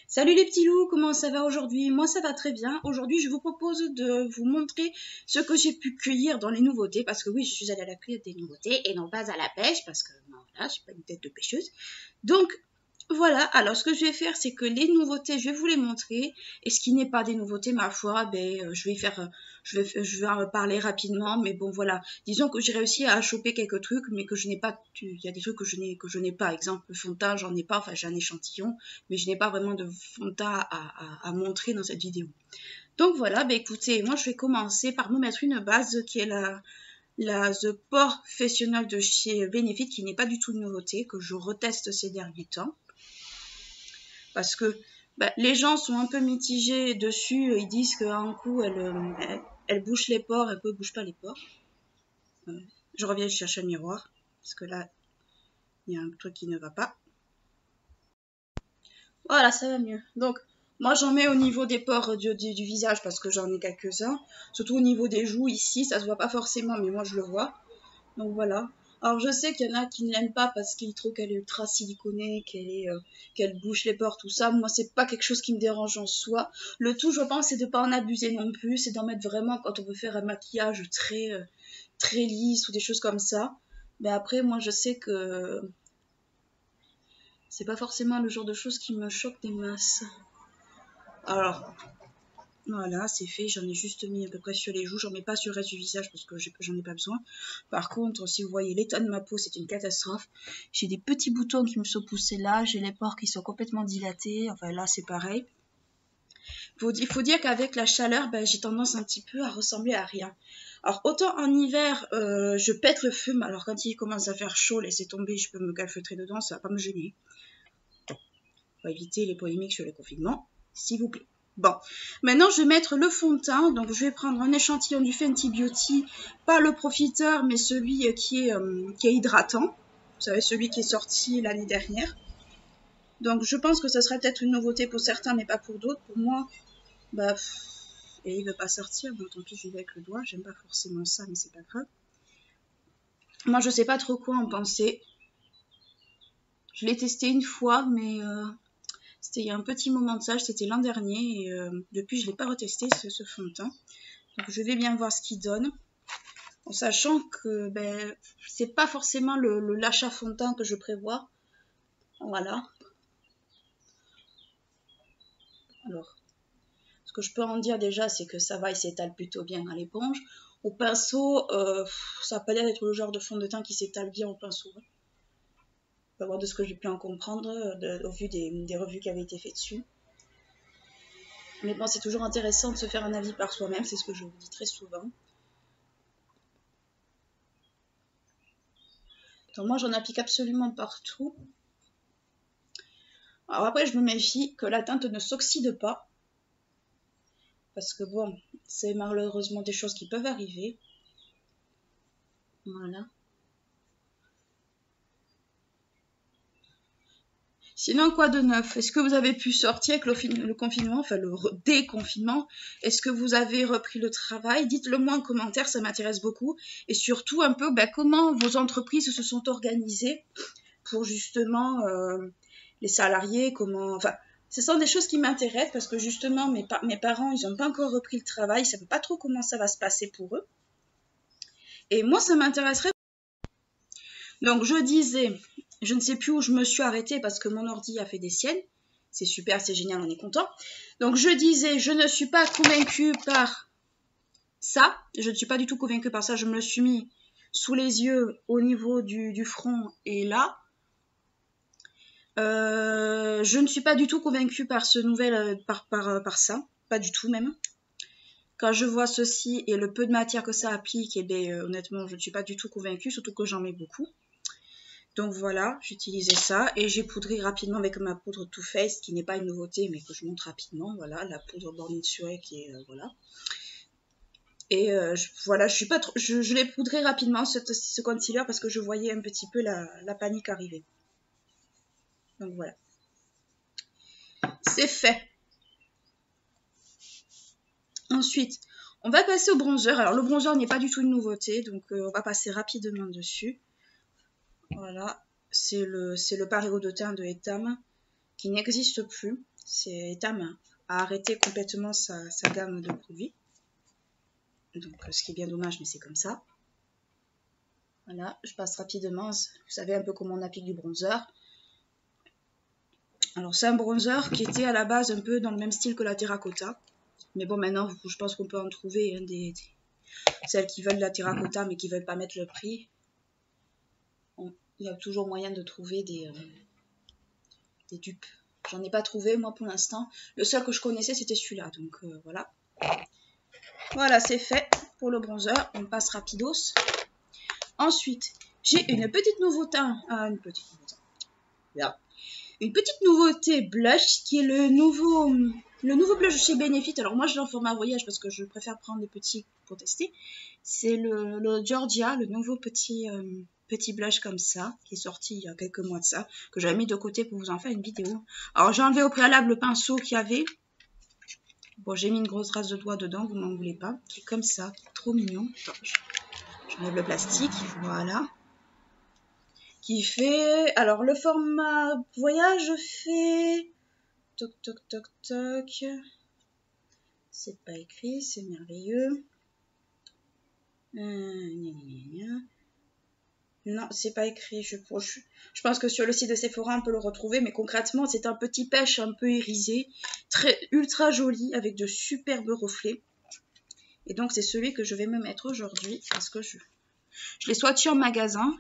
Salut les petits loups, comment ça va aujourd'hui? Moi ça va très bien. Aujourd'hui je vous propose de vous montrer ce que j'ai pu cueillir dans les nouveautés parce que oui je suis allée à la cueillette des nouveautés et non pas à la pêche parce que non, voilà, je suis pas une tête de pêcheuse. Donc voilà, alors ce que je vais faire c'est que les nouveautés je vais vous les montrer et ce qui n'est pas des nouveautés ma foi, je vais faire, je vais en parler rapidement mais bon voilà, disons que j'ai réussi à choper quelques trucs mais que je n'ai pas, il y a des trucs que je n'ai pas, exemple le fond de teint j'en ai pas, enfin j'ai un échantillon mais je n'ai pas vraiment de fond de teint à montrer dans cette vidéo. Donc voilà, écoutez, moi je vais commencer par me mettre une base qui est la The Professional de chez Benefit, qui n'est pas du tout une nouveauté, que je reteste ces derniers temps. Parce que les gens sont un peu mitigés dessus, ils disent qu'un coup elle bouche les pores, un coup elle bouge pas les pores. Je reviens chercher le miroir, parce que là, il y a un truc qui ne va pas. Voilà, ça va mieux. Donc, moi, j'en mets au niveau des pores du visage parce que j'en ai quelques-uns. Surtout au niveau des joues, ici, ça se voit pas forcément, mais moi, je le vois. Donc, voilà. Alors, je sais qu'il y en a qui ne l'aiment pas parce qu'ils trouvent qu'elle est ultra siliconée, qu'elle bouche les pores, tout ça. Moi, c'est pas quelque chose qui me dérange en soi. Le tout, je pense, c'est de pas en abuser non plus. C'est d'en mettre vraiment quand on veut faire un maquillage très lisse ou des choses comme ça. Mais après, moi, je sais que c'est pas forcément le genre de choses qui me choquent des masses. Alors, voilà, c'est fait. J'en ai juste mis à peu près sur les joues. J'en mets pas sur le reste du visage parce que j'en ai pas besoin. Par contre, si vous voyez l'état de ma peau, c'est une catastrophe. J'ai des petits boutons qui me sont poussés là. J'ai les pores qui sont complètement dilatés. Enfin, là, c'est pareil. Il faut dire qu'avec la chaleur, j'ai tendance un petit peu à ressembler à rien. Alors, autant en hiver, je pète le feu. Alors, quand il commence à faire chaud, laissez tomber, je peux me calfeutrer dedans. Ça va pas me gêner. Pour éviter les polémiques sur le confinement, s'il vous plaît. Bon, maintenant je vais mettre le fond de teint. Donc je vais prendre un échantillon du Fenty Beauty, pas le profiteur, mais celui qui est hydratant. Vous savez, celui qui est sorti l'année dernière. Donc je pense que ça sera peut-être une nouveauté pour certains, mais pas pour d'autres. Pour moi, et il veut pas sortir. Bon, tant pis, je vais avec le doigt. J'aime pas forcément ça, mais c'est pas grave. Moi, je sais pas trop quoi en penser. Je l'ai testé une fois, mais c'était il y a un petit moment de ça, c'était l'an dernier, et depuis je ne l'ai pas retesté ce fond de teint. Donc je vais bien voir ce qu'il donne, en sachant que c'est pas forcément l'achat fond de teint que je prévois. Voilà. Alors, ce que je peux en dire déjà, c'est que ça va, il s'étale plutôt bien à l'éponge. Au pinceau, ça n'a pas l'air d'être le genre de fond de teint qui s'étale bien au pinceau. On va voir de ce que j'ai pu en comprendre au vu des revues qui avaient été faites dessus. Mais bon, c'est toujours intéressant de se faire un avis par soi-même, c'est ce que je vous dis très souvent. Donc moi, j'en applique absolument partout. Alors après, je me méfie que la teinte ne s'oxyde pas. Parce que bon, c'est malheureusement des choses qui peuvent arriver. Voilà. Sinon, quoi de neuf? Est-ce que vous avez pu sortir avec le confinement, enfin le déconfinement? Est-ce que vous avez repris le travail? Dites-le moi en commentaire, ça m'intéresse beaucoup. Et surtout un peu comment vos entreprises se sont organisées pour justement les salariés, enfin, ce sont des choses qui m'intéressent parce que justement mes parents, ils n'ont pas encore repris le travail, ils ne savent pas trop comment ça va se passer pour eux. Et moi, ça m'intéresserait. Donc je disais, je ne sais plus où je me suis arrêtée parce que mon ordi a fait des siennes. C'est super, c'est génial, on est content. Donc je disais, je ne suis pas convaincue par ça. Je ne suis pas du tout convaincue par ça. Je me le suis mis sous les yeux au niveau du front et là. Je ne suis pas du tout convaincue par ce nouvel, par ça, pas du tout même. Quand je vois ceci et le peu de matière que ça applique, honnêtement, je ne suis pas du tout convaincue, surtout que j'en mets beaucoup. Donc voilà, j'utilisais ça et j'ai poudré rapidement avec ma poudre Too Faced, qui n'est pas une nouveauté, mais que je montre rapidement. Voilà, la poudre Born Naturel qui est voilà. Et voilà, je l'ai poudré rapidement ce concealer parce que je voyais un petit peu la panique arriver. Donc voilà. C'est fait. Ensuite, on va passer au bronzer. Alors le bronzer n'est pas du tout une nouveauté, donc on va passer rapidement dessus. Voilà, c'est le pari eau de teint de Etam qui n'existe plus. c'est ta main à arrêter complètement sa gamme de produits. Donc, ce qui est bien dommage, mais c'est comme ça. Voilà, je passe rapidement. Vous savez un peu comment on applique du bronzer. Alors, c'est un bronzer qui était à la base un peu dans le même style que la terracotta. Mais bon, maintenant, je pense qu'on peut en trouver celles qui veulent la terracotta, mais qui ne veulent pas mettre le prix. Il y a toujours moyen de trouver des dupes. J'en ai pas trouvé, moi, pour l'instant. Le seul que je connaissais, c'était celui-là. Donc, voilà. Voilà, c'est fait pour le bronzer. On passe rapidos. Ensuite, j'ai une petite nouveauté. Une petite nouveauté blush qui est le nouveau blush chez Benefit. Alors moi je l'ai en format voyage parce que je préfère prendre les petits pour tester. C'est le Georgia, le nouveau petit blush comme ça, qui est sorti il y a quelques mois de ça, que j'avais mis de côté pour vous en faire une vidéo. Alors j'ai enlevé au préalable le pinceau qu'il y avait. Bon, j'ai mis une grosse race de doigts dedans, vous m'en voulez pas. Qui est comme ça, qui est trop mignon. J'enlève le plastique, voilà. Qui fait... Alors, le format voyage fait... Toc, toc, toc, toc. C'est pas écrit, c'est merveilleux. Non, c'est pas écrit. Je pense que sur le site de Sephora, on peut le retrouver. Mais concrètement, c'est un petit pêche un peu irisé. Ultra joli, avec de superbes reflets. Et donc, c'est celui que je vais me mettre aujourd'hui. Parce que je l'ai swatché en magasin.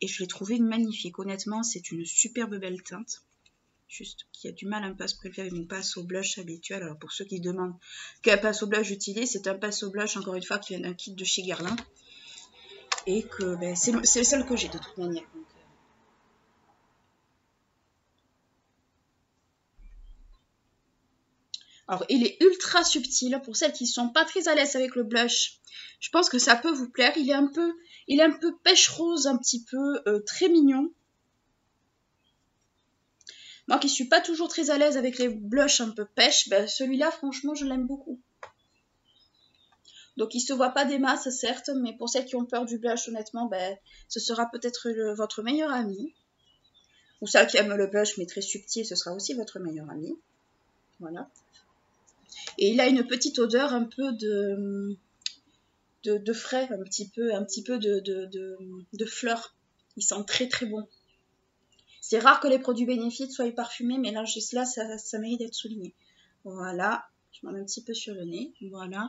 Et je l'ai trouvé magnifique. Honnêtement, c'est une superbe belle teinte. Juste qui a du mal un peu à se prélever avec mon pinceau blush habituel. Alors pour ceux qui se demandent quel pinceau blush j'utilise, c'est un pinceau blush, encore une fois, qui vient d'un kit de chez Guerlain. Et que ben, c'est le seul que j'ai de toute manière. Donc, alors il est ultra subtil. Pour celles qui ne sont pas très à l'aise avec le blush, je pense que ça peut vous plaire. Il est un peu pêche rose, un petit peu très mignon. Moi qui suis pas toujours très à l'aise avec les blushs un peu pêche, ben celui-là franchement je l'aime beaucoup. Donc il se voit pas des masses certes, mais pour celles qui ont peur du blush honnêtement, ben, ce sera peut-être votre meilleur ami. Ou celles qui aiment le blush mais très subtil, ce sera aussi votre meilleur ami. Voilà. Et il a une petite odeur un peu de frais, un petit peu de fleurs. Il sent très très bon. C'est rare que les produits Benefit soient parfumés, mais là, juste là, ça mérite d'être souligné. Voilà, je m'en mets un petit peu sur le nez. Voilà.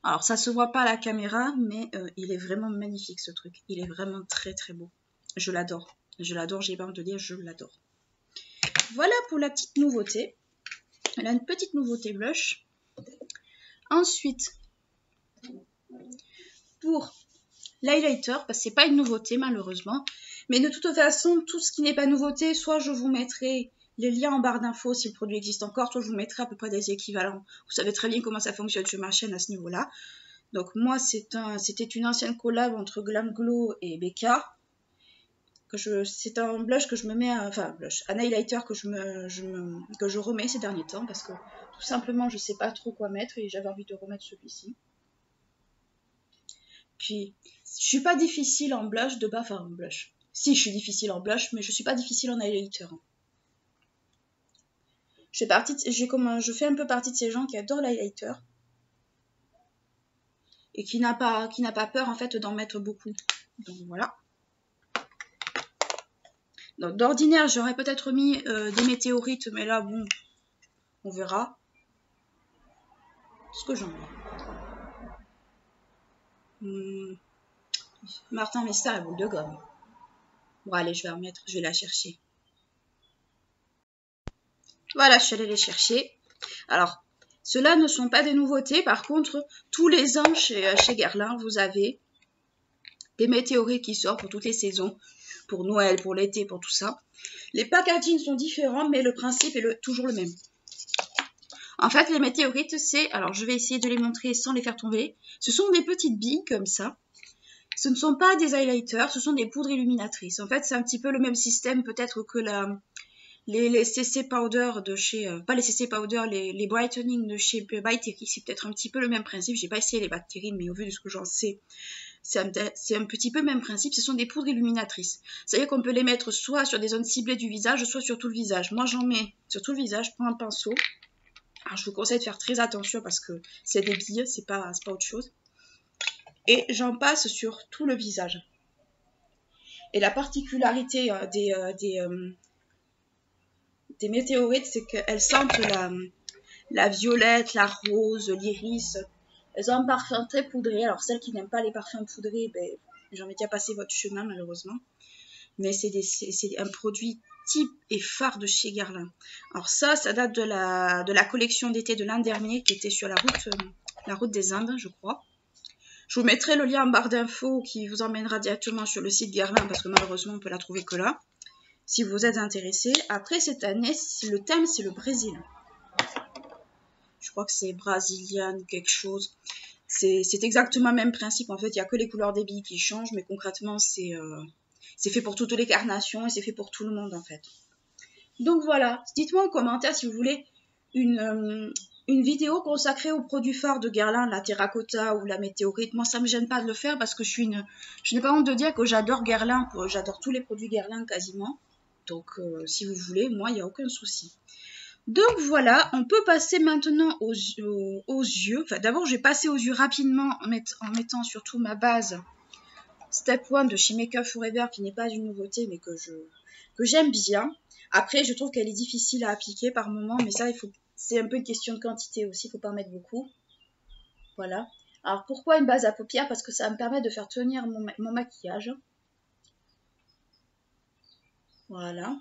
Alors, ça se voit pas à la caméra, mais il est vraiment magnifique ce truc. Il est vraiment très très beau. Je l'adore. Je l'adore, j'ai pas honte de dire, je l'adore. Voilà pour la petite nouveauté. Elle a une petite nouveauté blush. Ensuite, pour l'highlighter, parce que c'est pas une nouveauté malheureusement, mais de toute façon, tout ce qui n'est pas nouveauté, soit je vous mettrai les liens en barre d'infos si le produit existe encore, soit je vous mettrai à peu près des équivalents. Vous savez très bien comment ça fonctionne sur ma chaîne à ce niveau-là. Donc moi, c'était une ancienne collab entre Glam Glow et Becca. C'est un blush que je me mets, un highlighter que je remets ces derniers temps parce que tout simplement, je sais pas trop quoi mettre et j'avais envie de remettre celui-ci. Puis, je suis pas difficile en blush en blush. Si, je suis difficile en blush, mais je suis pas difficile en highlighter. Je fais un peu partie de ces gens qui adorent l'highlighter et qui n'a pas peur en fait d'en mettre beaucoup. Donc voilà. Donc d'ordinaire, j'aurais peut-être mis des météorites, mais là bon, on verra. Ce que j'en ai. Martin Mesta, la boule de gomme. Bon allez, je vais la chercher. Voilà, je suis allée les chercher. Alors, ceux-là ne sont pas des nouveautés. Par contre, tous les ans chez Guerlain, vous avez des météorites qui sortent pour toutes les saisons. Pour Noël, pour l'été, pour tout ça. Les packagings sont différents, mais le principe est toujours le même. En fait, les météorites, alors je vais essayer de les montrer sans les faire tomber. Ce sont des petites billes comme ça. Ce ne sont pas des highlighters, ce sont des poudres illuminatrices. En fait, c'est un petit peu le même système peut-être que les CC Powder de chez... pas les CC Powder, les Brightening de chez By Terry. C'est peut-être un petit peu le même principe. J'ai pas essayé les By Terry, mais au vu de ce que j'en sais, c'est un petit peu le même principe, ce sont des poudres illuminatrices. C'est-à-dire qu'on peut les mettre soit sur des zones ciblées du visage, soit sur tout le visage. Moi, j'en mets sur tout le visage, je prends un pinceau. Alors, je vous conseille de faire très attention parce que c'est des billes, c'est pas autre chose. Et j'en passe sur tout le visage. Et la particularité des météorites, c'est qu'elles sentent la violette, la rose, l'iris. Elles ont un parfum très poudré. Alors, celles qui n'aiment pas les parfums poudrés, ben, j'ai envie de dire passer votre chemin, malheureusement. Mais c'est un produit type et phare de chez Guerlain. Alors ça date de la collection d'été de l'an dernier qui était sur la route des Indes, je crois. Je vous mettrai le lien en barre d'infos qui vous emmènera directement sur le site Guerlain parce que malheureusement on peut la trouver que là. Si vous êtes intéressé. Après cette année, le thème c'est le Brésil. Je crois que c'est brésilien quelque chose. C'est exactement le même principe. En fait, il n'y a que les couleurs des billes qui changent, mais concrètement c'est fait pour toutes les carnations et c'est fait pour tout le monde en fait. Donc voilà, dites-moi en commentaire si vous voulez une vidéo consacrée aux produits phares de Guerlain, la terracotta ou la météorite. Moi, ça ne me gêne pas de le faire parce que je n'ai pas honte de dire que j'adore Guerlain, j'adore tous les produits Guerlain quasiment. Donc, si vous voulez, moi, il n'y a aucun souci. Donc voilà, on peut passer maintenant aux yeux. Enfin, d'abord, je vais passer aux yeux rapidement en mettant surtout ma base Step 1 de chez Make Up Forever, qui n'est pas une nouveauté, mais que j'aime bien. Après, je trouve qu'elle est difficile à appliquer par moment, mais ça, c'est un peu une question de quantité aussi, il ne faut pas en mettre beaucoup. Voilà. Alors, pourquoi une base à paupières? Parce que ça va me permet de faire tenir mon maquillage. Voilà.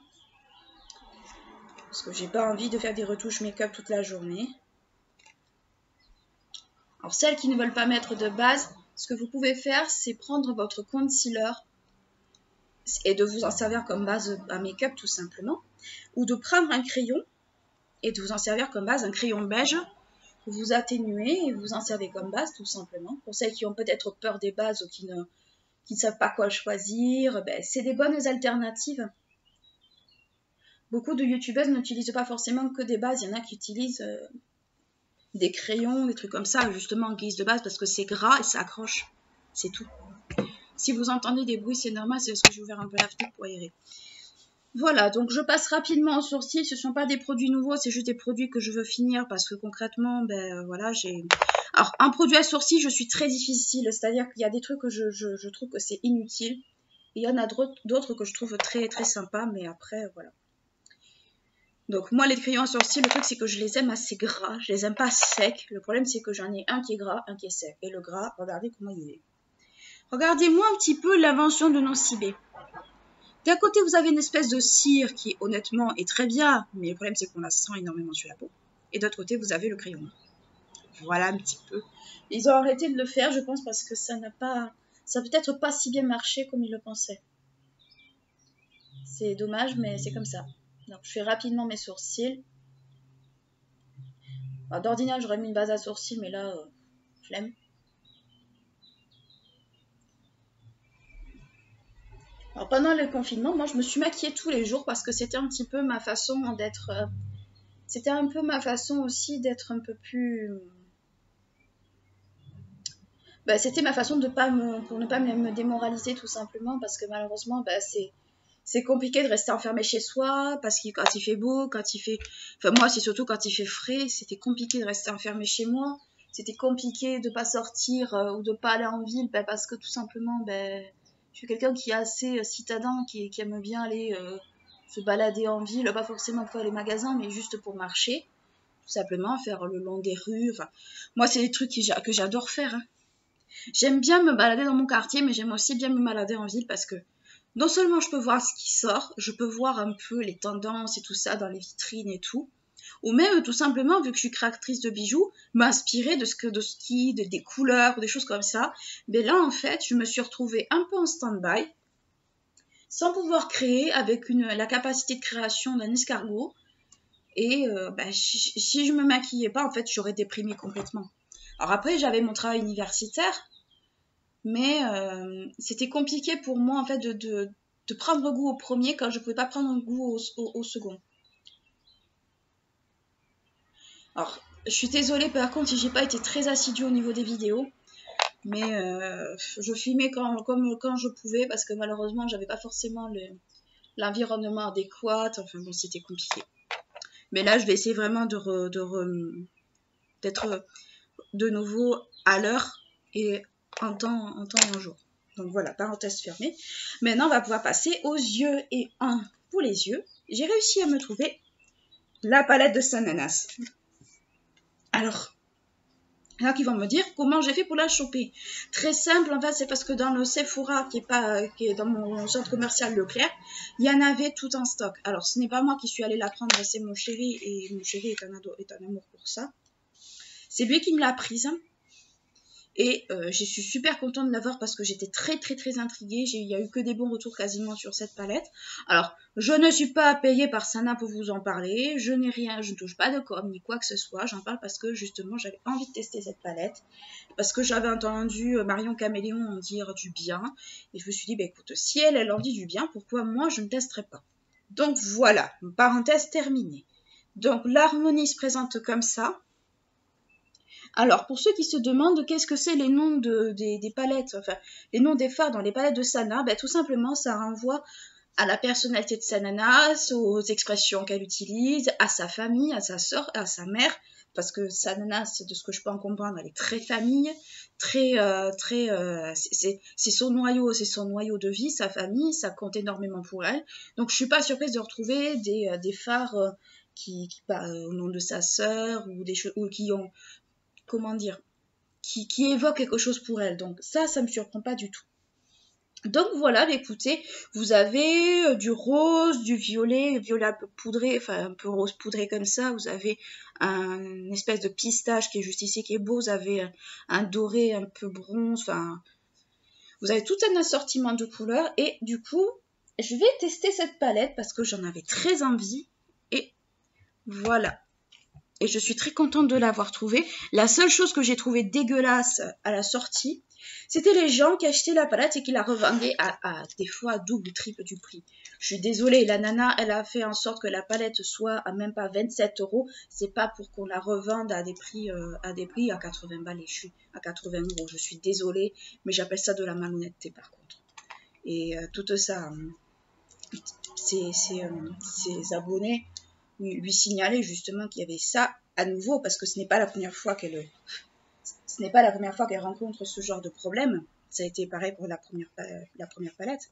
Parce que j'ai pas envie de faire des retouches make-up toute la journée. Alors, celles qui ne veulent pas mettre de base, ce que vous pouvez faire, c'est prendre votre concealer et de vous en servir comme base à make-up tout simplement. Ou de prendre un crayon et de vous en servir comme base un crayon beige. Vous atténuez et vous en servez comme base tout simplement. Pour celles qui ont peut-être peur des bases ou qui ne savent pas quoi choisir, ben, c'est des bonnes alternatives. Beaucoup de youtubeuses n'utilisent pas forcément que des bases, il y en a qui utilisent des crayons, des trucs comme ça, justement en guise de base, parce que c'est gras et ça accroche. C'est tout. Si vous entendez des bruits, c'est normal, c'est parce que j'ai ouvert un peu la fenêtre pour aérer. Voilà, donc je passe rapidement aux sourcils. Ce ne sont pas des produits nouveaux, c'est juste des produits que je veux finir parce que concrètement, ben voilà, j'ai... Alors, un produit à sourcils, je suis très difficile, c'est-à-dire qu'il y a des trucs que je trouve que c'est inutile. Et il y en a d'autres que je trouve très très sympas, mais après, voilà. Donc moi, les crayons à sourcils, le truc c'est que je les aime assez gras, je les aime pas secs. Le problème c'est que j'en ai un qui est gras, un qui est sec. Et le gras, regardez comment il est. Regardez-moi un petit peu l'invention de Nocibé. D'un côté, vous avez une espèce de cire qui, honnêtement, est très bien, mais le problème, c'est qu'on la sent énormément sur la peau. Et d'autre côté, vous avez le crayon. Voilà un petit peu. Ils ont arrêté de le faire, je pense, parce que ça n'a peut-être pas si bien marché comme ils le pensaient. C'est dommage, mais c'est comme ça. Donc, je fais rapidement mes sourcils. D'ordinaire, j'aurais mis une base à sourcils, mais là, flemme. Alors, pendant le confinement, moi, je me suis maquillée tous les jours parce que c'était un petit peu ma façon d'être... C'était un peu ma façon aussi d'être un peu plus... Bah, c'était ma façon pour ne pas me démoraliser tout simplement parce que malheureusement, bah, c'est compliqué de rester enfermé chez soi parce que quand il fait beau, Enfin, moi, c'est surtout quand il fait frais, c'était compliqué de rester enfermé chez moi. C'était compliqué de pas sortir ou de pas aller en ville bah, parce que tout simplement, bah, je suis quelqu'un qui est assez citadin, qui aime bien aller se balader en ville, pas forcément pour aller aux magasins, mais juste pour marcher. Tout simplement, faire le long des rues. Enfin, moi, c'est des trucs que j'adore faire. Hein. J'aime bien me balader dans mon quartier, mais j'aime aussi bien me balader en ville parce que non seulement je peux voir ce qui sort, je peux voir un peu les tendances et tout ça dans les vitrines et tout, ou même tout simplement, vu que je suis créatrice de bijoux, m'inspirer des couleurs ou des choses comme ça. Mais là, en fait, je me suis retrouvée un peu en stand-by, sans pouvoir créer, avec la capacité de création d'un escargot. Et si je me maquillais pas, en fait, j'aurais déprimé complètement. Alors après, j'avais mon travail universitaire, mais c'était compliqué pour moi en fait de prendre goût au premier quand je ne pouvais pas prendre goût au second. Alors, je suis désolée par contre si j'ai pas été très assidue au niveau des vidéos. Mais je filmais quand je pouvais parce que malheureusement, j'avais pas forcément l'environnement adéquat. Enfin bon, c'était compliqué. Mais là, je vais essayer vraiment d'être de nouveau à l'heure et en temps en jour. Donc voilà, parenthèse fermée. Maintenant, on va pouvoir passer aux yeux. Et pour les yeux, j'ai réussi à me trouver la palette de Sananas. Alors, il y en a qui vont me dire comment j'ai fait pour la choper. Très simple, en fait, c'est parce que dans le Sephora, qui est dans mon centre commercial Leclerc, il y en avait tout en stock. Alors, ce n'est pas moi qui suis allée la prendre, c'est mon chéri, et mon chéri est un amour pour ça. C'est lui qui me l'a prise. Et je suis super contente de l'avoir parce que j'étais très intriguée. Il n'y a eu que des bons retours quasiment sur cette palette. Alors, je ne suis pas payée par Sana pour vous en parler. Je n'ai rien, je ne touche pas de com ni quoi que ce soit. J'en parle parce que justement, j'avais envie de tester cette palette. Parce que j'avais entendu Marion Caméléon en dire du bien. Et je me suis dit, bah, écoute, si elle en dit du bien, pourquoi moi je ne testerai pas? Donc voilà, parenthèse terminée. Donc l'harmonie se présente comme ça. Alors, pour ceux qui se demandent qu'est-ce que c'est les noms des palettes, enfin, les noms des fards dans les palettes de Sana, ben, tout simplement, ça renvoie à la personnalité de Sananas, aux expressions qu'elle utilise, à sa famille, à sa sœur, à sa mère, parce que Sananas, de ce que je peux en comprendre, elle est très famille, c'est son noyau de vie, sa famille, ça compte énormément pour elle. Donc, je suis pas surprise de retrouver des fards qui au nom de sa sœur ou des choses ou qui ont comment dire, qui évoque quelque chose pour elle. Donc ça me surprend pas du tout. Donc voilà, écoutez, vous avez du rose, du violet un peu poudré, enfin un peu rose poudré comme ça. Vous avez une espèce de pistache qui est juste ici, qui est beau. Vous avez un doré un peu bronze, enfin, vous avez tout un assortiment de couleurs. Et du coup, je vais tester cette palette parce que j'en avais très envie. Et voilà. Et je suis très contente de l'avoir trouvée. La seule chose que j'ai trouvée dégueulasse à la sortie, c'était les gens qui achetaient la palette et qui la revendaient à des fois double ou triple du prix. Je suis désolée, la nana, elle a fait en sorte que la palette soit à même pas 27 €. C'est pas pour qu'on la revende à des prix à 80 balles et je suis à 80 €. Je suis désolée, mais j'appelle ça de la malhonnêteté par contre. Et tout ça, ces abonnés lui signaler justement qu'il y avait ça à nouveau parce que ce n'est pas la première fois qu'elle rencontre ce genre de problème. Ça a été pareil pour la première palette.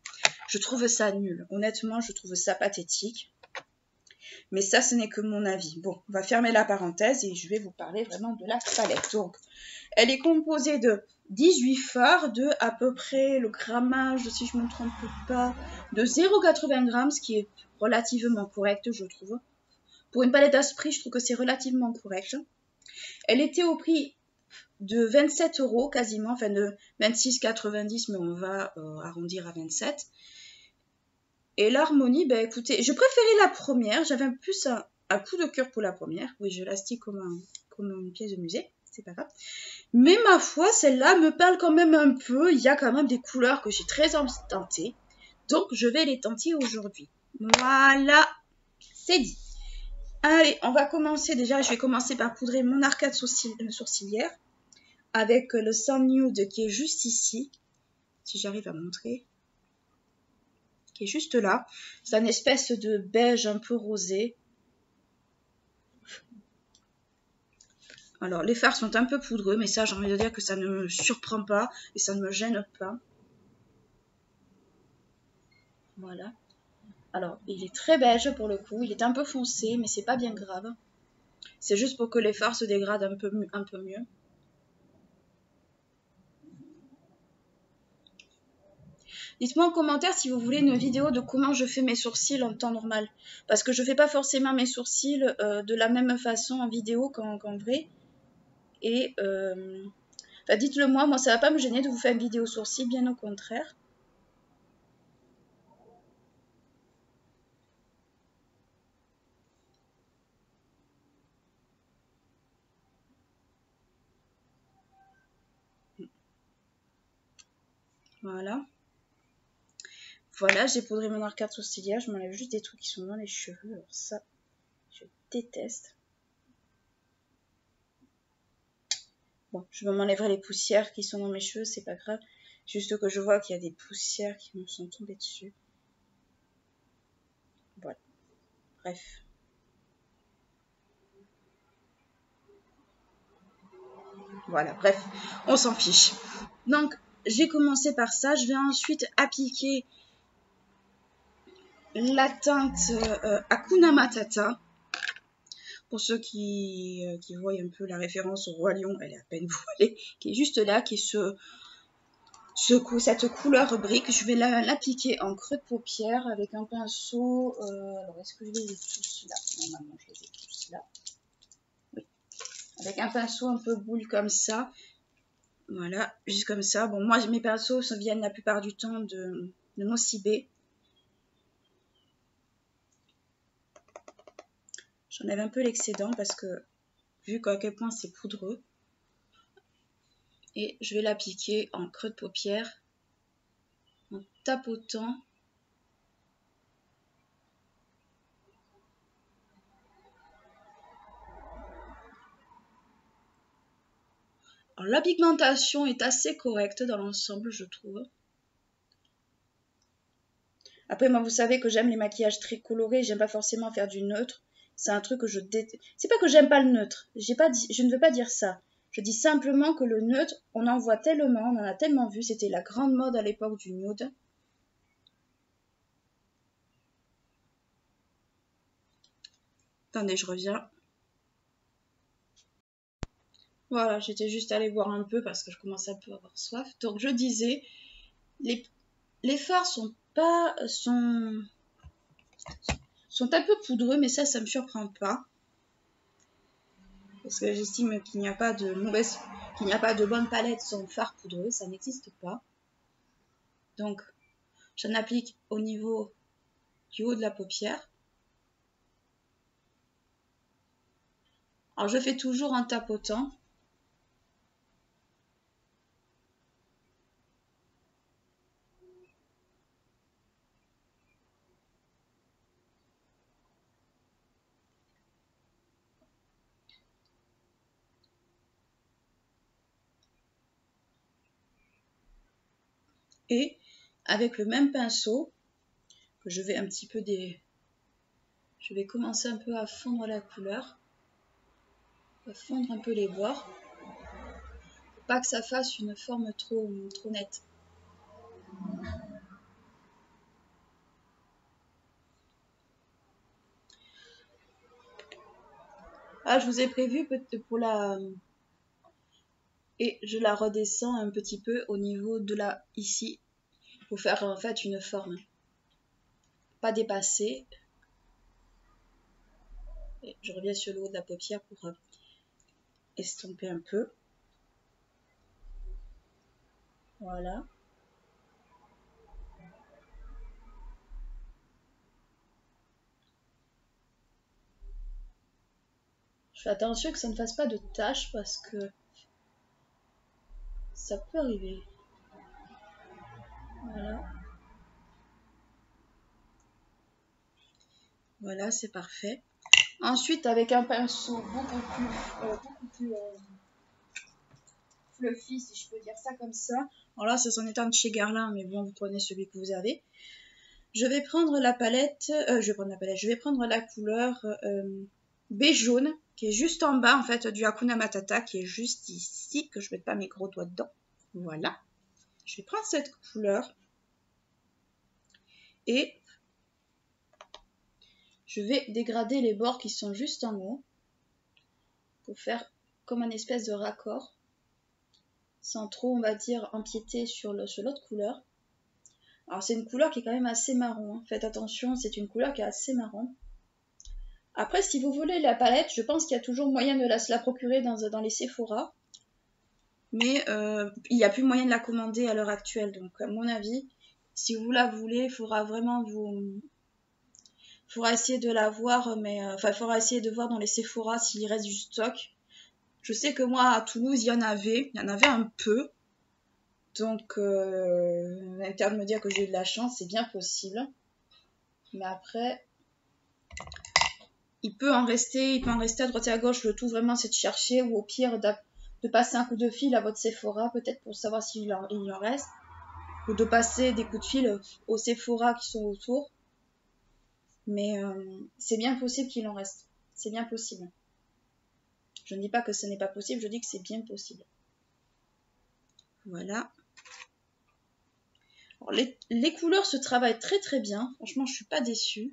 Je trouve ça nul. Honnêtement, je trouve ça pathétique. Mais ça, ce n'est que mon avis. Bon, on va fermer la parenthèse et je vais vous parler vraiment de la palette. Donc, elle est composée de 18 fards, de à peu près le grammage, si je ne me trompe pas, de 0,80 g, ce qui est relativement correct, je trouve. Pour une palette à ce prix, je trouve que c'est relativement correct. Elle était au prix de 27 € quasiment, enfin de 26,90, mais on va arrondir à 27. Et l'harmonie, ben écoutez, je préférais la première, j'avais plus un coup de cœur pour la première. Oui, je l'astique comme une pièce de musée, c'est pas grave. Mais ma foi, celle-là me parle quand même un peu, il y a quand même des couleurs que j'ai très envie de tenter. Donc je vais les tenter aujourd'hui. Voilà, c'est dit. Allez, on va commencer déjà, je vais commencer par poudrer mon arcade sourcilière avec le Sun Nude qui est juste ici, si j'arrive à montrer, qui est juste là. C'est une espèce de beige un peu rosé. Alors, les fards sont un peu poudreux, mais ça, j'ai envie de dire que ça ne me surprend pas et ça ne me gêne pas. Voilà. Alors, il est très beige pour le coup, il est un peu foncé, mais c'est pas bien grave. C'est juste pour que les fards se dégradent un peu mieux. Dites-moi en commentaire si vous voulez une vidéo de comment je fais mes sourcils en temps normal. Parce que je fais pas forcément mes sourcils de la même façon en vidéo qu'en vrai. Et enfin, dites-le moi ça va pas me gêner de vous faire une vidéo sourcils, bien au contraire. Voilà. Voilà, j'ai poudré mon arcade sourcilière. Je m'enlève juste des trucs qui sont dans les cheveux. Alors ça, je déteste. Bon, je m'enlèverai les poussières qui sont dans mes cheveux, c'est pas grave. Juste que je vois qu'il y a des poussières qui me sont tombées dessus. Voilà. Bref. Voilà, bref, on s'en fiche. Donc, j'ai commencé par ça. Je vais ensuite appliquer la teinte Hakuna Matata. Pour ceux qui voient un peu la référence au Roi Lion, elle est à peine voilée, qui est juste là, qui est cette couleur brique. Je vais l'appliquer en creux de paupière avec un pinceau. Alors, est-ce que je les ai tous là? Normalement, je les ai tous là. Oui. Avec un pinceau un peu boule comme ça. Voilà, juste comme ça. Bon, moi, mes pinceaux viennent la plupart du temps de Nocibé. J'en avais un peu l'excédent parce que, vu à quel point c'est poudreux, et je vais l'appliquer en creux de paupière, en tapotant. Alors, la pigmentation est assez correcte dans l'ensemble, je trouve. Après, moi, vous savez que j'aime les maquillages très colorés, j'aime pas forcément faire du neutre. C'est un truc que je déteste. C'est pas que j'aime pas le neutre, je ne veux pas dire ça. Je dis simplement que le neutre, on en voit tellement, on en a tellement vu, c'était la grande mode à l'époque du nude. Attendez, je reviens. Voilà, j'étais juste allée boire un peu parce que je commençais un peu à avoir soif. Donc je disais, les fards sont un peu poudreux, mais ça me surprend pas. Parce que j'estime qu'il n'y a pas de bonne palette sans fard poudreux, ça n'existe pas. Donc, j'en applique au niveau du haut de la paupière. Alors, je fais toujours en tapotant. Et avec le même pinceau, que je vais je vais commencer un peu à fondre la couleur, à fondre un peu les bords, pour pas que ça fasse une forme trop nette. Ah, je vous ai prévu pour la... Et je la redescends un petit peu au niveau de ici, pour faire en fait une forme. Pas dépasser. Et je reviens sur le haut de la paupière pour estomper un peu. Voilà. Je fais attention que ça ne fasse pas de taches parce que ça peut arriver. Voilà. Voilà, c'est parfait. Ensuite, avec un pinceau beaucoup plus fluffy, si je peux dire ça comme ça. Alors là, ça s'en est un de chez Guerlain, mais bon, vous prenez celui que vous avez. Je vais prendre la palette, je vais prendre la couleur beige jaune, qui est juste en bas, en fait, du Hakuna Matata, qui est juste ici, que je ne mette pas mes gros doigts dedans. Voilà. Je vais prendre cette couleur et je vais dégrader les bords qui sont juste en haut pour faire comme un espèce de raccord, sans trop, on va dire, empiéter sur l'autre couleur. Alors, c'est une couleur qui est quand même assez marron. Hein. Faites attention, c'est une couleur qui est assez marron. Après, si vous voulez la palette, je pense qu'il y a toujours moyen de se la procurer dans les Sephora. Mais il n'y a plus moyen de la commander à l'heure actuelle. Donc, à mon avis, si vous la voulez, il faudra vraiment faudra essayer de la voir, mais il faudra essayer de voir dans les Sephora s'il reste du stock. Je sais que moi, à Toulouse, il y en avait un peu. Donc, l'intérêt de me dire que j'ai eu de la chance, c'est bien possible. Mais après, il peut en rester à droite et à gauche. Le tout vraiment, c'est de chercher, ou au pire, de passer un coup de fil à votre Sephora, peut-être pour savoir s'il en reste, ou de passer des coups de fil aux Sephora qui sont autour. Mais c'est bien possible qu'il en reste. C'est bien possible. Je ne dis pas que ce n'est pas possible, je dis que c'est bien possible. Voilà. Alors, les couleurs se travaillent très très bien. Franchement, je suis pas déçue.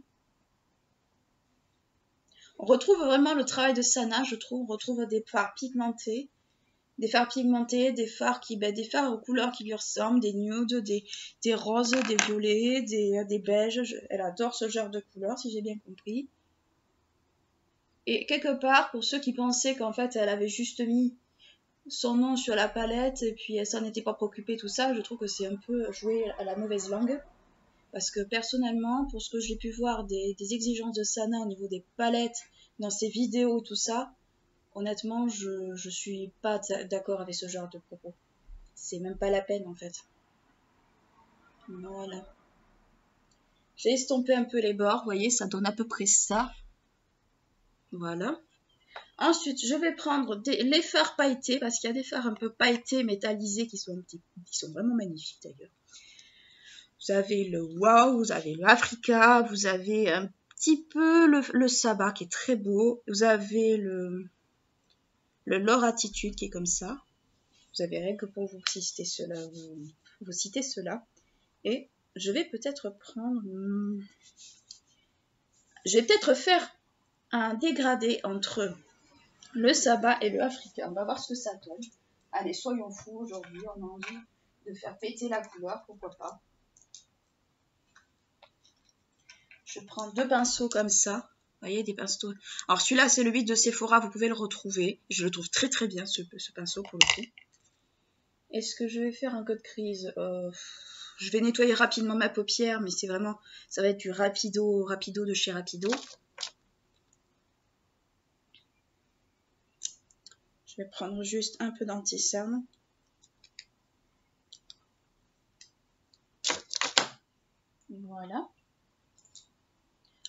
On retrouve vraiment le travail de Sana, je trouve. On retrouve des fards pigmentés. Des fards pigmentés, des fards des fards aux couleurs qui lui ressemblent, des nudes, des roses, des violets, des beiges. Elle adore ce genre de couleurs, si j'ai bien compris. Et quelque part, pour ceux qui pensaient qu'en fait, elle avait juste mis son nom sur la palette et puis elle s'en était pas préoccupée, tout ça, je trouve que c'est un peu jouer à la mauvaise langue. Parce que personnellement, pour ce que j'ai pu voir des exigences de Sana au niveau des palettes, dans ses vidéos, tout ça, honnêtement, je suis pas d'accord avec ce genre de propos. C'est même pas la peine en fait. Voilà. J'ai estompé un peu les bords, vous voyez, ça donne à peu près ça. Voilà. Ensuite, je vais prendre les fards pailletés, parce qu'il y a des fards un peu pailletés, métallisés, qui sont vraiment magnifiques d'ailleurs. Vous avez le Wow, vous avez le Africa, vous avez un petit peu le Sabbat qui est très beau. Vous avez le L'or Attitude qui est comme ça. Vous avez rien que pour vous citer cela. Vous citez cela. Et je vais peut-être prendre... Je vais peut-être faire un dégradé entre le Sabbat et le Africa. On va voir ce que ça donne. Allez, soyons fous aujourd'hui. On a envie de faire péter la couleur, pourquoi pas. Je prends 2 pinceaux comme ça. Vous voyez, des pinceaux. Alors celui-là, c'est le 8 de Sephora. Vous pouvez le retrouver. Je le trouve très très bien, ce pinceau, pour le coup. Est-ce que je vais faire un code crise Je vais nettoyer rapidement ma paupière, mais c'est vraiment... Ça va être du rapido de chez Rapido. Je vais prendre juste un peu d'anti-cerne. Voilà.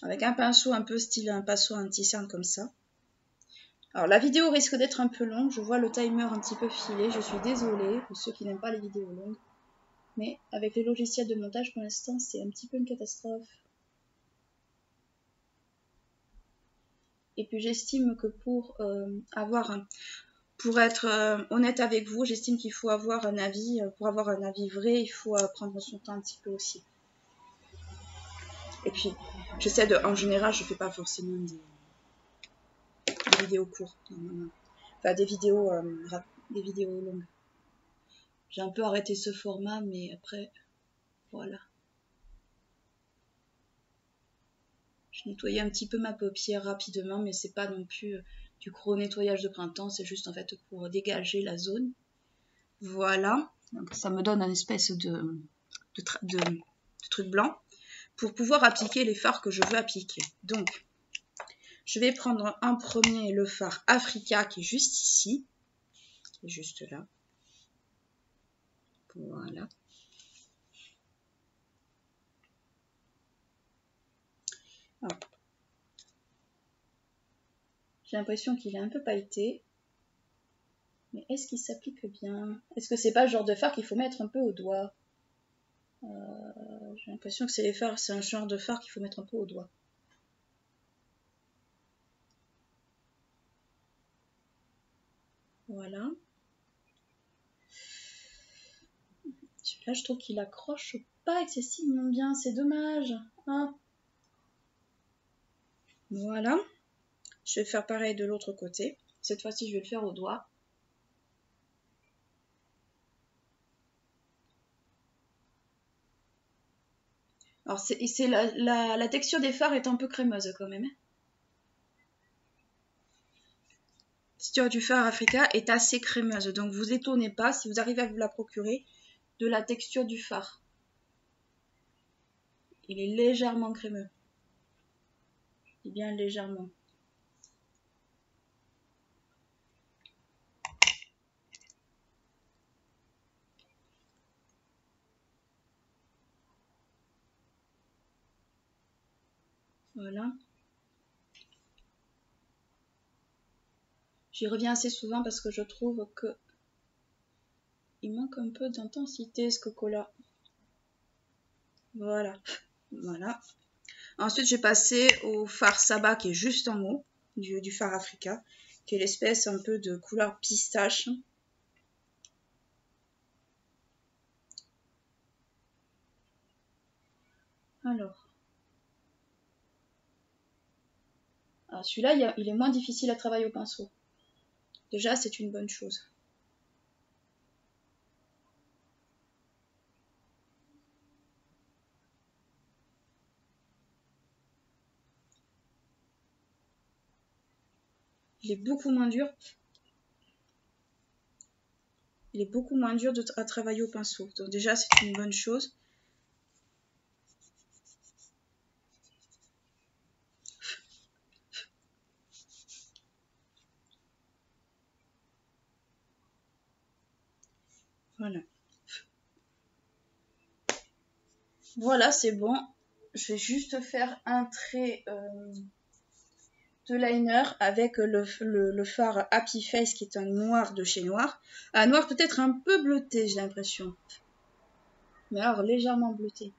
Avec un pinceau un peu style un pinceau anti-cerne comme ça. Alors la vidéo risque d'être un peu longue. Je vois le timer un petit peu filer. Je suis désolée pour ceux qui n'aiment pas les vidéos longues. Mais avec les logiciels de montage pour l'instant, c'est un petit peu une catastrophe. Et puis j'estime que pour être honnête avec vous, j'estime qu'il faut avoir un avis. Pour avoir un avis vrai, il faut prendre son temps un petit peu aussi. Et puis, en général, je fais pas forcément des vidéos courtes. Enfin, des vidéos longues. J'ai un peu arrêté ce format, mais après, voilà. Je nettoyais un petit peu ma paupière rapidement, mais c'est pas non plus du gros nettoyage de printemps, c'est juste en fait pour dégager la zone. Voilà, donc ça me donne un espèce de truc blanc pour pouvoir appliquer les fards que je veux appliquer. Donc, je vais prendre en premier le fard Africa qui est juste ici, qui est juste là. Voilà. J'ai l'impression qu'il est un peu pailleté. Mais est-ce qu'il s'applique bien? Est-ce que c'est pas le genre de fard qu'il faut mettre un peu au doigt? J'ai l'impression que c'est un genre de fard qu'il faut mettre un peu au doigt. Voilà. Celui-là, je trouve qu'il accroche pas excessivement bien. C'est dommage. Hein, voilà. Je vais faire pareil de l'autre côté. Cette fois-ci, je vais le faire au doigt. Alors, la texture des fards est un peu crémeuse quand même. La texture du fard Africa est assez crémeuse. Donc, vous étonnez pas si vous arrivez à vous la procurer de la texture du fard. Il est légèrement crémeux. Je dis bien légèrement. Voilà. J'y reviens assez souvent parce que je trouve que il manque un peu d'intensité ce coco-là. Voilà. Voilà. Ensuite, j'ai passé au fard Saba qui est juste en haut du fard Africa, qui est l'espèce un peu de couleur pistache. Alors celui-là, il est moins difficile à travailler au pinceau. Déjà, c'est une bonne chose. Il est beaucoup moins dur. Il est beaucoup moins dur à travailler au pinceau. Donc déjà, c'est une bonne chose. Voilà. Voilà, c'est bon. Je vais juste faire un trait de liner avec le fard Happy Face qui est un noir de chez Noir. Un noir peut-être un peu bleuté, j'ai l'impression. Mais alors légèrement bleuté.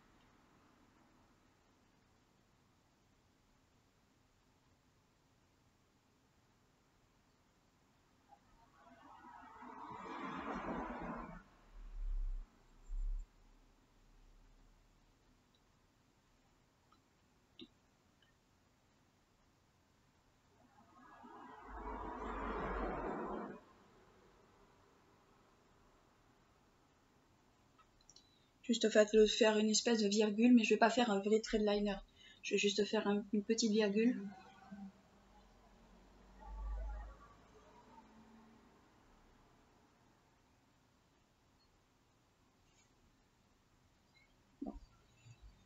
Juste faire une espèce de virgule, mais je vais pas faire un vrai trait de liner. Je vais juste faire une petite virgule.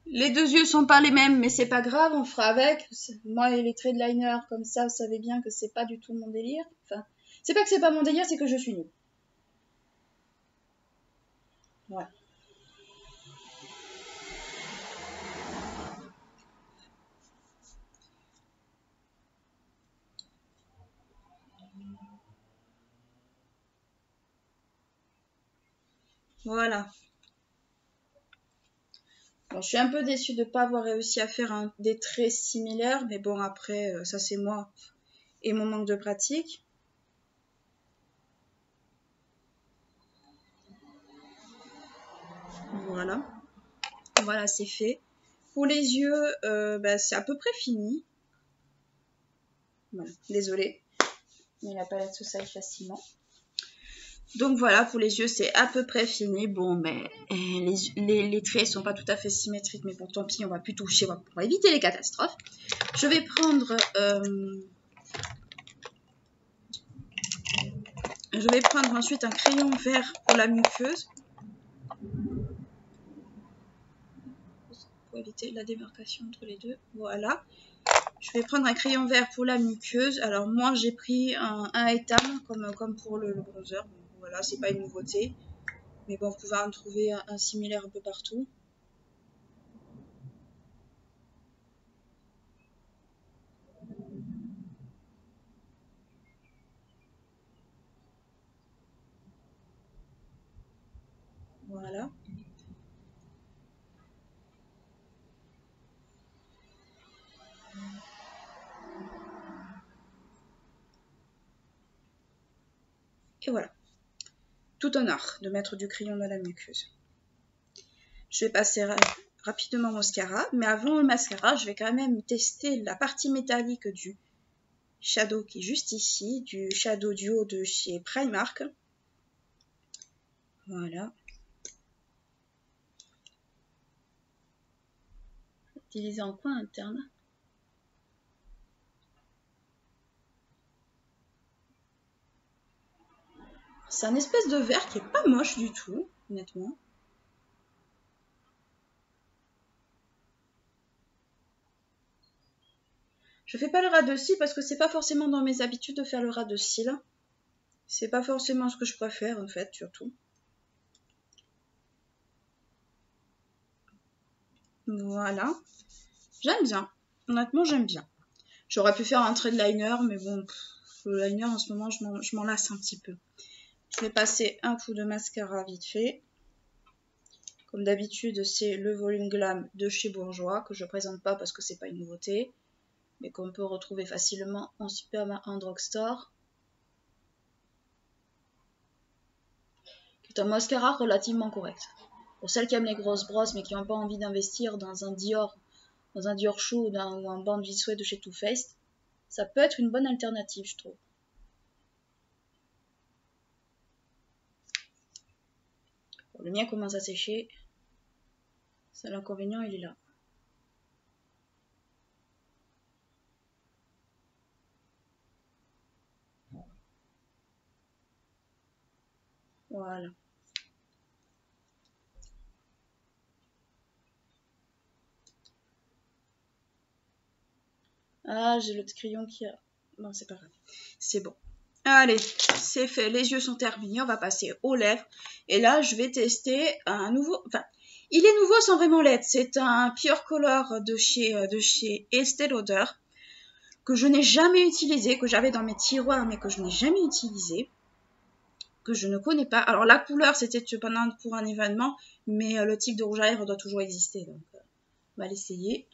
Les deux yeux sont pas les mêmes, mais c'est pas grave, on fera avec. Moi et les traits de liner comme ça, vous savez bien que c'est pas du tout mon délire. Enfin, c'est pas que c'est pas mon délire, c'est que je suis nulle. Voilà. Voilà. Bon, je suis un peu déçue de ne pas avoir réussi à faire des traits similaires, mais bon, après, ça c'est moi et mon manque de pratique. Voilà. Voilà, c'est fait. Pour les yeux, c'est à peu près fini. Voilà. Désolée, mais la palette se saille facilement. Donc voilà, pour les yeux, c'est à peu près fini. Bon, mais les traits sont pas tout à fait symétriques, mais bon, tant pis, on va plus toucher, on va éviter les catastrophes. Je vais prendre ensuite un crayon vert pour la muqueuse. Pour éviter la démarcation entre les deux. Voilà. Je vais prendre un crayon vert pour la muqueuse. Alors moi, j'ai pris un Etam comme pour le bronzer. Bon, voilà, c'est pas une nouveauté. Mais bon, vous pouvez en trouver un similaire un peu partout. Voilà. Et voilà. Tout un art de mettre du crayon dans la muqueuse. Je vais passer rapidement au mascara. Mais avant le mascara, je vais quand même tester la partie métallique du shadow qui est juste ici. Du Shadow Duo de chez Primark. Voilà. Utilisé en coin interne. C'est un espèce de vert qui est pas moche du tout, honnêtement. Je fais pas le ras de cils parce que c'est pas forcément dans mes habitudes de faire le ras de cils. C'est pas forcément ce que je préfère en fait, surtout. Voilà. J'aime bien. Honnêtement, j'aime bien. J'aurais pu faire un trait de liner, mais bon, Le liner, en ce moment, je m'en lasse un petit peu. Je vais passer un coup de mascara vite fait. Comme d'habitude, c'est le Volume Glam de chez Bourjois, que je ne présente pas parce que c'est pas une nouveauté, mais qu'on peut retrouver facilement en supermarché, en drugstore. C'est un mascara relativement correct. Pour celles qui aiment les grosses brosses, mais qui n'ont pas envie d'investir dans un Dior Shoe ou un Band Visual de chez Too Faced, ça peut être une bonne alternative, je trouve. Bon, le mien commence à sécher. C'est l'inconvénient, il est là. Voilà. Ah, j'ai l'autre crayon qui a... Bon, c'est pas grave. C'est bon. Allez, c'est fait. Les yeux sont terminés. On va passer aux lèvres. Et là, je vais tester un nouveau... Enfin, il est nouveau sans vraiment l'être. C'est un Pure Color de chez Estée Lauder que je n'ai jamais utilisé, que j'avais dans mes tiroirs, mais que je n'ai jamais utilisé, que je ne connais pas. Alors, la couleur, c'était pour un événement, mais le type de rouge à lèvres doit toujours exister. Donc, on va l'essayer.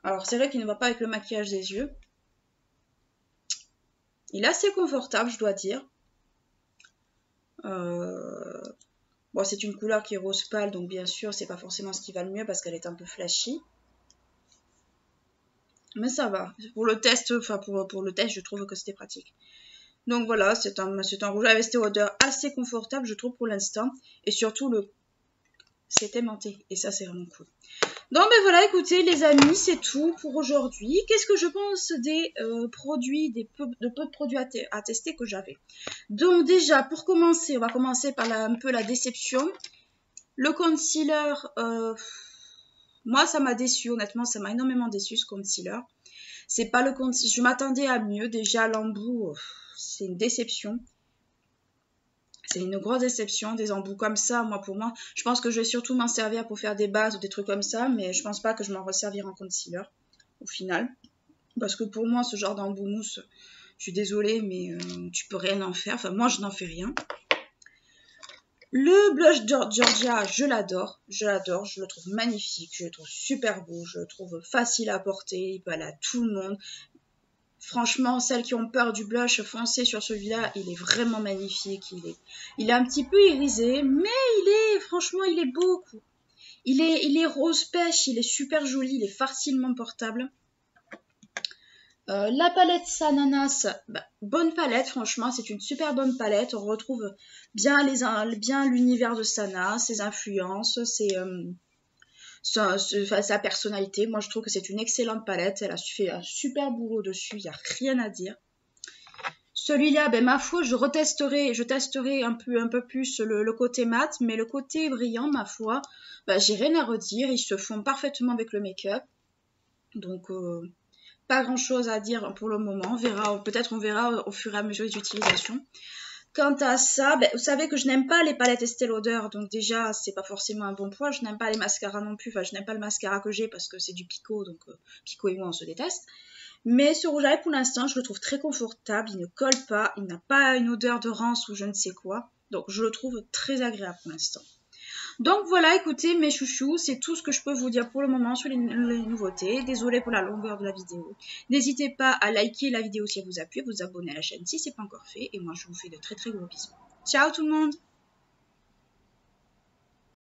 Alors, c'est vrai qu'il ne va pas avec le maquillage des yeux. Il est assez confortable, je dois dire. Bon, c'est une couleur qui est rose pâle, donc bien sûr, c'est pas forcément ce qui va le mieux parce qu'elle est un peu flashy. Mais ça va. Pour le test, pour le test, je trouve que c'était pratique. Donc voilà, c'est un rouge à Estée Lauder assez confortable, je trouve, pour l'instant. Et surtout, c'est aimanté. Et ça, c'est vraiment cool. Donc ben voilà, écoutez les amis, c'est tout pour aujourd'hui. Qu'est-ce que je pense des produits, de peu de produits à tester que j'avais. Donc déjà, pour commencer, on va commencer par un peu la déception. Le concealer, moi ça m'a déçu, honnêtement, ça m'a énormément déçu ce concealer. C'est pas le concealer, je m'attendais à mieux, déjà l'embout, c'est une déception. C'est une grosse déception, des embouts comme ça, pour moi, je pense que je vais surtout m'en servir pour faire des bases ou des trucs comme ça, mais je pense pas que je m'en resservirai en concealer, au final. Parce que pour moi, ce genre d'embout mousse, je suis désolée, mais tu peux rien en faire. Enfin, moi, je n'en fais rien. Le blush Georgia, je l'adore, je le trouve magnifique, je le trouve super beau, je le trouve facile à porter, il peut aller à tout le monde. Franchement, celles qui ont peur du blush, foncez sur celui-là, il est vraiment magnifique. Il est un petit peu irisé, mais franchement, il est beau. Il est rose pêche, il est super joli, il est facilement portable. La palette Sananas, bonne palette, franchement, c'est une super bonne palette. On retrouve bien l'univers de Sana, ses influences, sa personnalité. Moi, je trouve que c'est une excellente palette. Elle a fait un super boulot dessus, il n'y a rien à dire. Celui-là, ma foi, je testerai un peu plus le côté mat, mais le côté brillant, ma foi, j'ai rien à redire. Ils se font parfaitement avec le make-up. Donc, pas grand chose à dire pour le moment. Peut-être on verra au fur et à mesure des utilisations. Quant à ça, vous savez que je n'aime pas les palettes Estée Lauder, donc déjà c'est pas forcément un bon point. Je n'aime pas les mascaras non plus, je n'aime pas le mascara que j'ai parce que c'est du Pico, donc Pico et moi on se déteste. Mais ce rouge à lèvres pour l'instant je le trouve très confortable, il ne colle pas, il n'a pas une odeur de rance ou je ne sais quoi, donc je le trouve très agréable pour l'instant. Donc voilà, écoutez mes chouchous, c'est tout ce que je peux vous dire pour le moment sur les nouveautés. Désolée pour la longueur de la vidéo. N'hésitez pas à liker la vidéo si elle vous a plu, vous abonner à la chaîne si ce n'est pas encore fait. Et moi je vous fais de très très gros bisous. Ciao tout le monde!